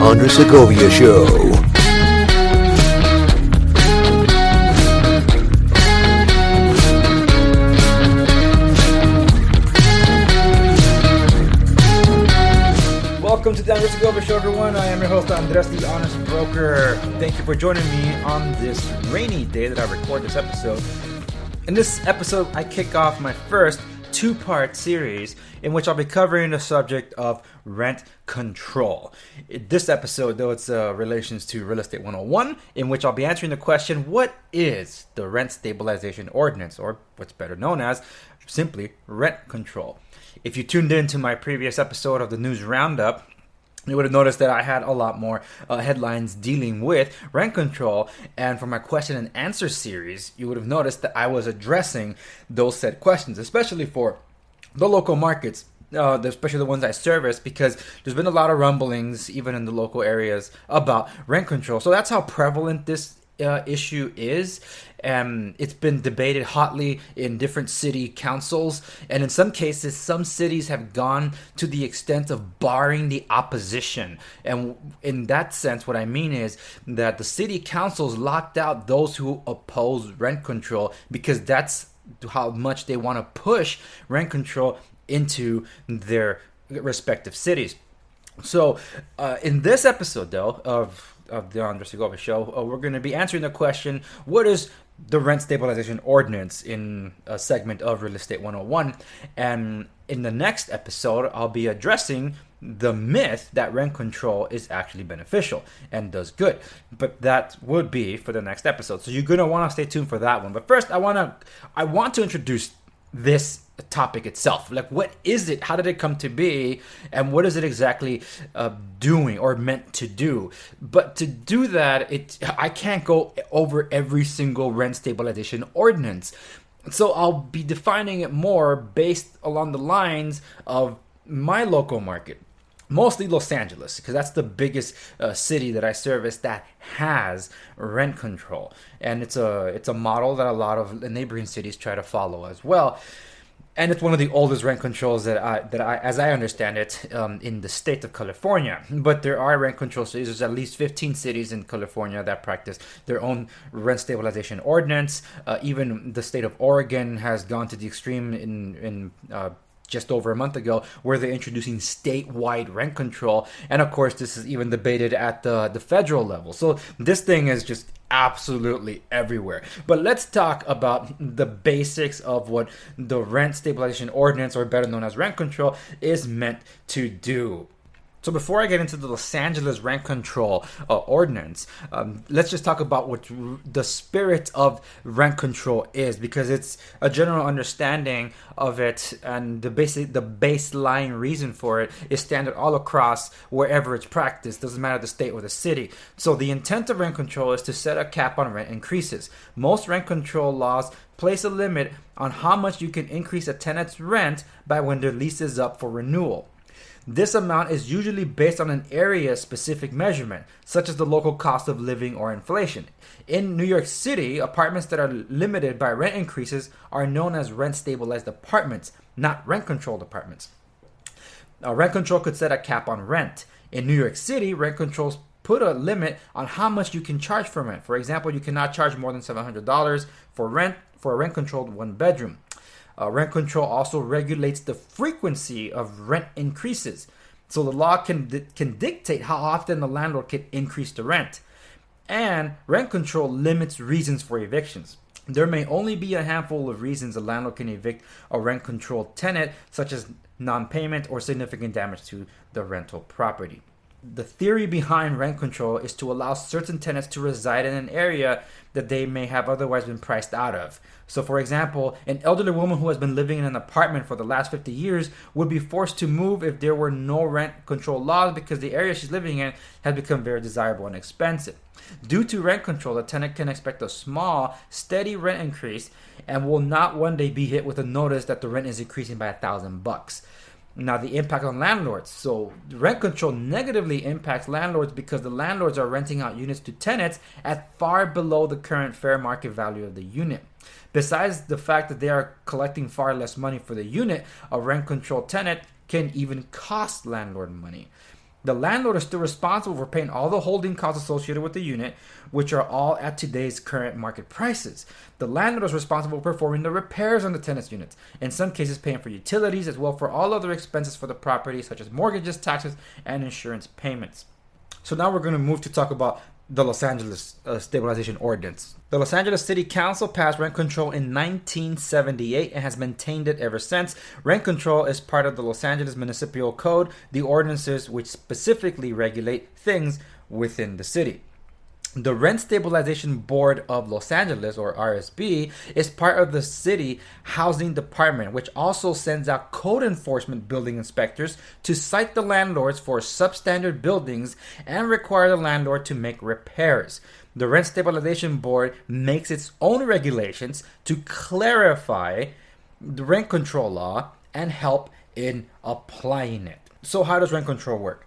Andre Segovia Show. Welcome to the Rent Stabilization Show, everyone. I am your host, Andres, the Honest Broker. Thank you for joining me on this rainy day that I record this episode. In this episode, I kick off my first two-part series in which I'll be covering the subject of rent control. This episode, though, it's relations to Real Estate 101, in which I'll be answering the question, what is the Rent Stabilization Ordinance, or what's better known as simply rent control? If you tuned in to my previous episode of the News Roundup, you would have noticed that I had a lot more headlines dealing with rent control. And for my question and answer series, you would have noticed that I was addressing those said questions, especially for the local markets, especially the ones I service, because there's been a lot of rumblings, even in the local areas, about rent control. So that's how prevalent this issue is. It's been debated hotly in different city councils, and in some cases, some cities have gone to the extent of barring the opposition. And in that sense, what I mean is that the city councils locked out those who oppose rent control, because that's how much they want to push rent control into their respective cities. So in this episode, though, of the Andre Segovia Show, we're going to be answering the question, what is the Rent Stabilization Ordinance, in a segment of Real Estate 101. And in the next episode, I'll be addressing the myth that rent control is actually beneficial and does good. But that would be for the next episode. So you're going to want to stay tuned for that one. But first, I want to introduce this topic itself. Like, what is it? How did it come to be? And what is it exactly doing or meant to do? But to do that, I can't go over every single rent stabilization ordinance. So I'll be defining it more based along the lines of my local market. Mostly Los Angeles, because that's the biggest city that I service that has rent control. And it's a model that a lot of neighboring cities try to follow as well. And it's one of the oldest rent controls that I, as I understand it, in the state of California. But there are rent control cities. There's at least 15 cities in California that practice their own rent stabilization ordinance. Even the state of Oregon has gone to the extreme in just over a month ago, where they're introducing statewide rent control. And of course, this is even debated at the federal level. So this thing is just absolutely everywhere. But let's talk about the basics of what the Rent Stabilization Ordinance, or better known as rent control, is meant to do. So before I get into the Los Angeles rent control ordinance, let's just talk about what the spirit of rent control is, because it's a general understanding of it, and the baseline reason for it is standard all across wherever it's practiced. Doesn't matter the state or the city. So the intent of rent control is to set a cap on rent increases. Most rent control laws place a limit on how much you can increase a tenant's rent by when their lease is up for renewal. This amount is usually based on an area-specific measurement, such as the local cost of living or inflation. In New York City, apartments that are limited by rent increases are known as rent-stabilized apartments, not rent-controlled apartments. Rent control could set a cap on rent. In New York City, rent controls put a limit on how much you can charge for rent. For example, you cannot charge more than $700 for a rent-controlled one-bedroom. Rent control also regulates the frequency of rent increases. So the law can dictate how often the landlord can increase the rent. And rent control limits reasons for evictions. There may only be a handful of reasons a landlord can evict a rent-controlled tenant, such as non-payment or significant damage to the rental property. The theory behind rent control is to allow certain tenants to reside in an area that they may have otherwise been priced out of. So, for example, an elderly woman who has been living in an apartment for the last 50 years would be forced to move if there were no rent control laws, because the area she's living in has become very desirable and expensive. Due to rent control, the tenant can expect a small, steady rent increase and will not one day be hit with a notice that the rent is increasing by $1,000. Now, the impact on landlords. So rent control negatively impacts landlords because the landlords are renting out units to tenants at far below the current fair market value of the unit. Besides the fact that they are collecting far less money for the unit, a rent control tenant can even cost landlord money. The landlord is still responsible for paying all the holding costs associated with the unit, which are all at today's current market prices. The landlord is responsible for performing the repairs on the tenant's units, in some cases paying for utilities as well for all other expenses for the property, such as mortgages, taxes, and insurance payments. So now we're going to move to talk about the Los Angeles Stabilization Ordinance. The Los Angeles City Council passed rent control in 1978 and has maintained it ever since. Rent control is part of the Los Angeles Municipal Code, the ordinances which specifically regulate things within the city. The Rent Stabilization Board of Los Angeles, or RSB, is part of the city housing department, which also sends out code enforcement building inspectors to cite the landlords for substandard buildings and require the landlord to make repairs. The Rent Stabilization Board makes its own regulations to clarify the rent control law and help in applying it. So how does rent control work?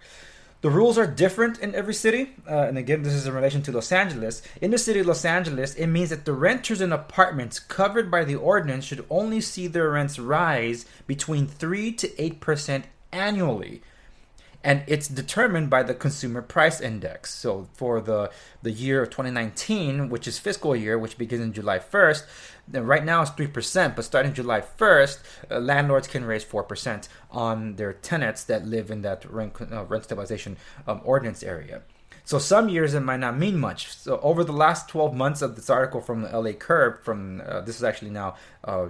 The rules are different in every city, and again, this is in relation to Los Angeles. In the city of Los Angeles, it means that the renters in apartments covered by the ordinance should only see their rents rise between 3 to 8% annually. And it's determined by the Consumer Price Index. So for the year of 2019, which is fiscal year, which begins in July 1st, then right now it's 3%, but starting July 1st, landlords can raise 4% on their tenants that live in that rent stabilization ordinance area. So some years it might not mean much. So over the last 12 months of this article from the LA Curb, this is actually now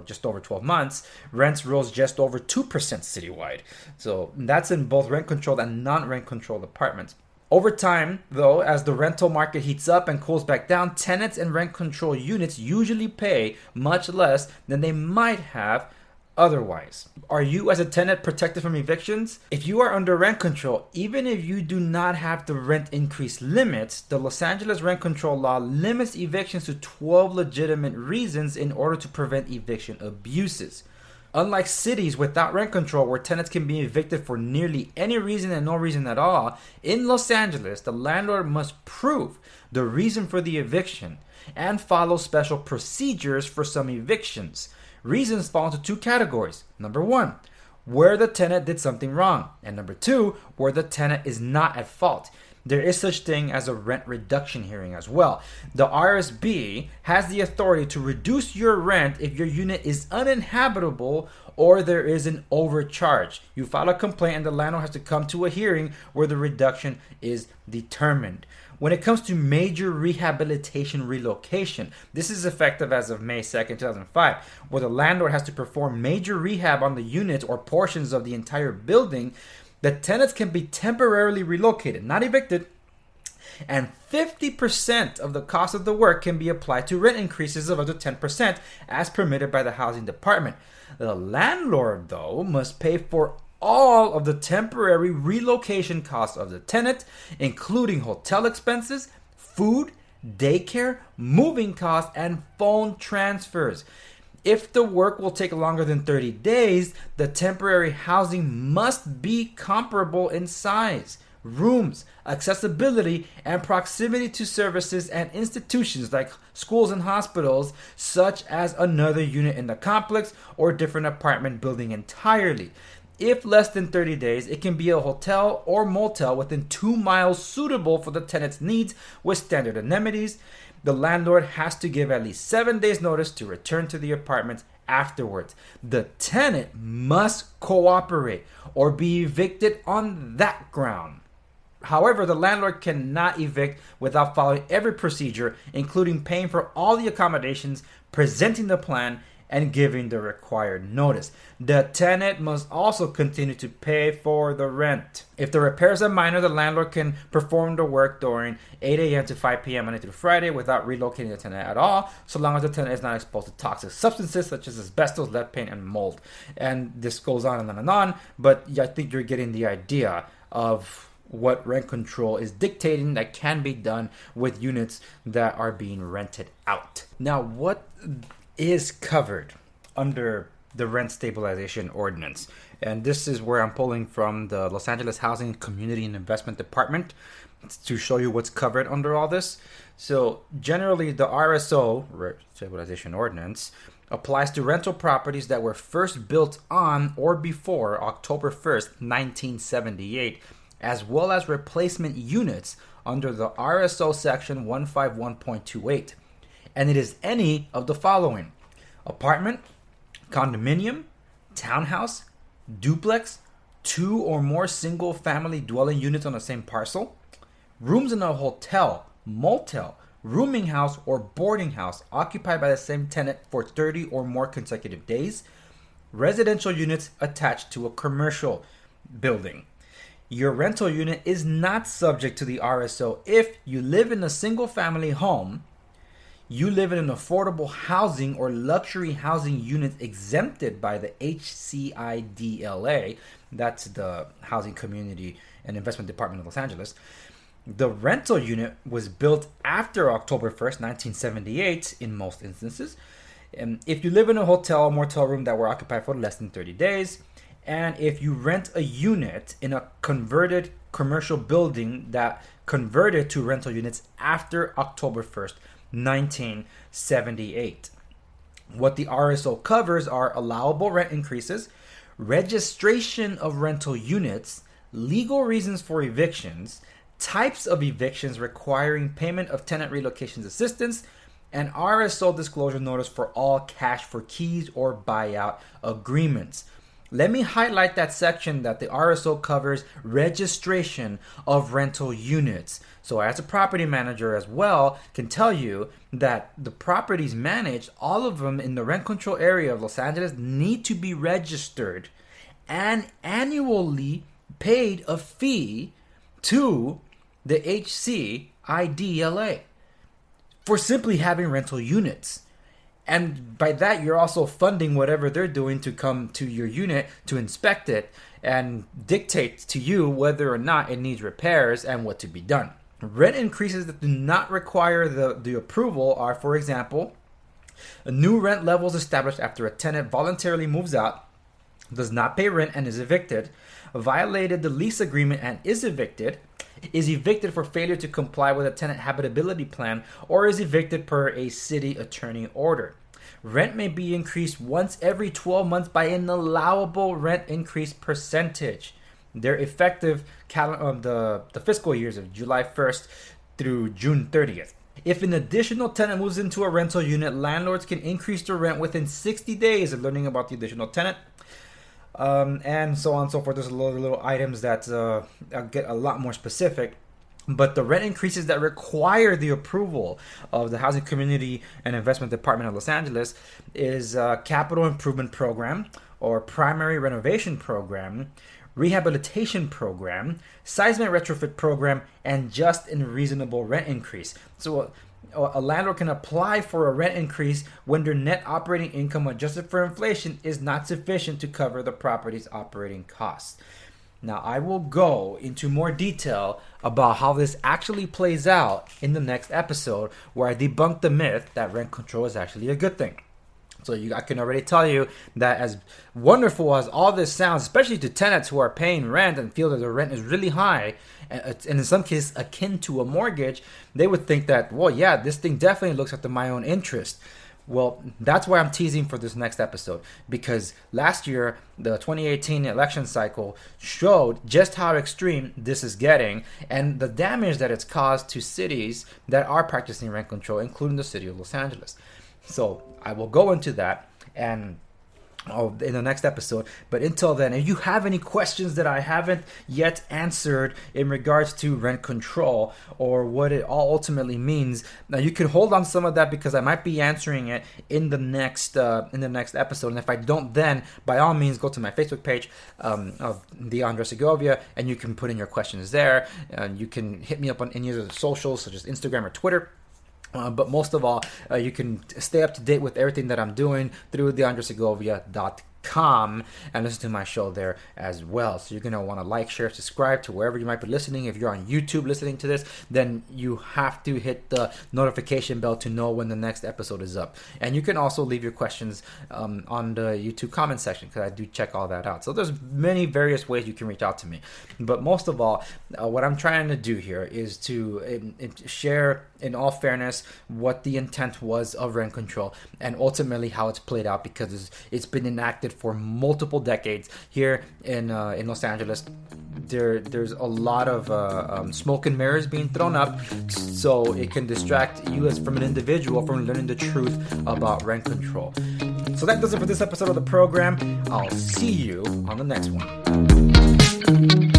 just over 12 months, rents rose just over 2% citywide. So that's in both rent controlled and non-rent controlled apartments. Over time, though, as the rental market heats up and cools back down, tenants in rent control units usually pay much less than they might have otherwise. Are you as a tenant protected from evictions? If you are under rent control, even if you do not have the rent increase limits, the Los Angeles rent control law limits evictions to 12 legitimate reasons in order to prevent eviction abuses. Unlike cities without rent control where tenants can be evicted for nearly any reason and no reason at all, in Los Angeles, the landlord must prove the reason for the eviction and follow special procedures for some evictions. Reasons fall into two categories. Number one, where the tenant did something wrong. And number two, where the tenant is not at fault. There is such thing as a rent reduction hearing as well. The RSB has the authority to reduce your rent if your unit is uninhabitable or there is an overcharge. You file a complaint and the landlord has to come to a hearing where the reduction is determined. When it comes to major rehabilitation relocation, this is effective as of May 2nd, 2005, where the landlord has to perform major rehab on the units or portions of the entire building. The tenants can be temporarily relocated, not evicted, and 50% of the cost of the work can be applied to rent increases of up to 10% as permitted by the housing department. The landlord, though, must pay for all of the temporary relocation costs of the tenant, including hotel expenses, food, daycare, moving costs, and phone transfers. If the work will take longer than 30 days, the temporary housing must be comparable in size, rooms, accessibility, and proximity to services and institutions like schools and hospitals, such as another unit in the complex or a different apartment building entirely. If less than 30 days, it can be a hotel or motel within 2 miles suitable for the tenant's needs with standard amenities. The landlord has to give at least 7 days notice to return to the apartment afterwards. The tenant must cooperate or be evicted on that ground. However, the landlord cannot evict without following every procedure, including paying for all the accommodations, presenting the plan, and giving the required notice. The tenant must also continue to pay for the rent. If the repairs are minor, the landlord can perform the work during 8 a.m. to 5 p.m. Monday through Friday without relocating the tenant at all, so long as the tenant is not exposed to toxic substances such as asbestos, lead paint, and mold. And this goes on and on, but I think you're getting the idea of what rent control is dictating that can be done with units that are being rented out. Now, what is covered under the Rent Stabilization Ordinance? And this is where I'm pulling from the Los Angeles Housing Community and Investment Department to show you what's covered under all this. So generally, the RSO, Rent Stabilization Ordinance, applies to rental properties that were first built on or before October 1st, 1978, as well as replacement units under the RSO section 151.28. And it is any of the following: apartment, condominium, townhouse, duplex, 2 or more single family dwelling units on the same parcel, rooms in a hotel, motel, rooming house, or boarding house occupied by the same tenant for 30 or more consecutive days, residential units attached to a commercial building. Your rental unit is not subject to the RSO if you live in a single family home, you live in an affordable housing or luxury housing unit exempted by the HCIDLA, that's the Housing Community and Investment Department of Los Angeles. The rental unit was built after October 1st, 1978 in most instances. And if you live in a hotel or motel room that were occupied for less than 30 days, and if you rent a unit in a converted commercial building that converted to rental units after October 1st, 1978. What the RSO covers are allowable rent increases, registration of rental units, legal reasons for evictions, types of evictions requiring payment of tenant relocation assistance, and RSO disclosure notice for all cash for keys or buyout agreements. Let me highlight that section that the RSO covers registration of rental units. So as a property manager as well, can tell you that the properties managed, all of them in the rent control area of Los Angeles, need to be registered and annually paid a fee to the HCIDLA for simply having rental units. And by that, you're also funding whatever they're doing to come to your unit to inspect it and dictate to you whether or not it needs repairs and what to be done. Rent increases that do not require the approval are, for example, new rent levels established after a tenant voluntarily moves out, does not pay rent and is evicted, violated the lease agreement and is evicted for failure to comply with a tenant habitability plan, or is evicted per a city attorney order. Rent may be increased once every 12 months by an allowable rent increase percentage. They're effective the fiscal years of July 1st through June 30th. If an additional tenant moves into a rental unit, landlords can increase the rent within 60 days of learning about the additional tenant. And so on and so forth. There's a lot of little items that get a lot more specific. But the rent increases that require the approval of the Housing Community and Investment Department of Los Angeles is Capital Improvement Program or Primary Renovation Program, Rehabilitation Program, Seismic Retrofit Program, and Just and Reasonable Rent Increase. So a landlord can apply for a rent increase when their net operating income adjusted for inflation is not sufficient to cover the property's operating costs. Now, I will go into more detail about how this actually plays out in the next episode, where I debunk the myth that rent control is actually a good thing. So I can already tell you that as wonderful as all this sounds, especially to tenants who are paying rent and feel that the rent is really high, and in some cases akin to a mortgage, they would think that, well, yeah, this thing definitely looks after my own interest. Well, that's why I'm teasing for this next episode, because last year, the 2018 election cycle showed just how extreme this is getting and the damage that it's caused to cities that are practicing rent control, including the city of Los Angeles. So I will go into that and in the next episode. But until then, if you have any questions that I haven't yet answered in regards to rent control or what it all ultimately means, now you can hold on some of that because I might be answering it in the next episode. And if I don't, then by all means go to my Facebook page of the Andres Segovia, and you can put in your questions there. You can hit me up on any of the socials such as Instagram or Twitter. But most of all, you can stay up to date with everything that I'm doing through theandresegovia.com and listen to my show there as well. So you're going to want to like, share, subscribe to wherever you might be listening. If you're on YouTube listening to this, then you have to hit the notification bell to know when the next episode is up. And you can also leave your questions on the YouTube comment section, because I do check all that out. So there's many various ways you can reach out to me. But most of all, what I'm trying to do here is to share, in all fairness, what the intent was of rent control and ultimately how it's played out, because it's been enacted for multiple decades here in Los Angeles. there's a lot of smoke and mirrors being thrown up, so it can distract you as from an individual from learning the truth about rent control. So that does it for this episode of the program. I'll see you on the next one.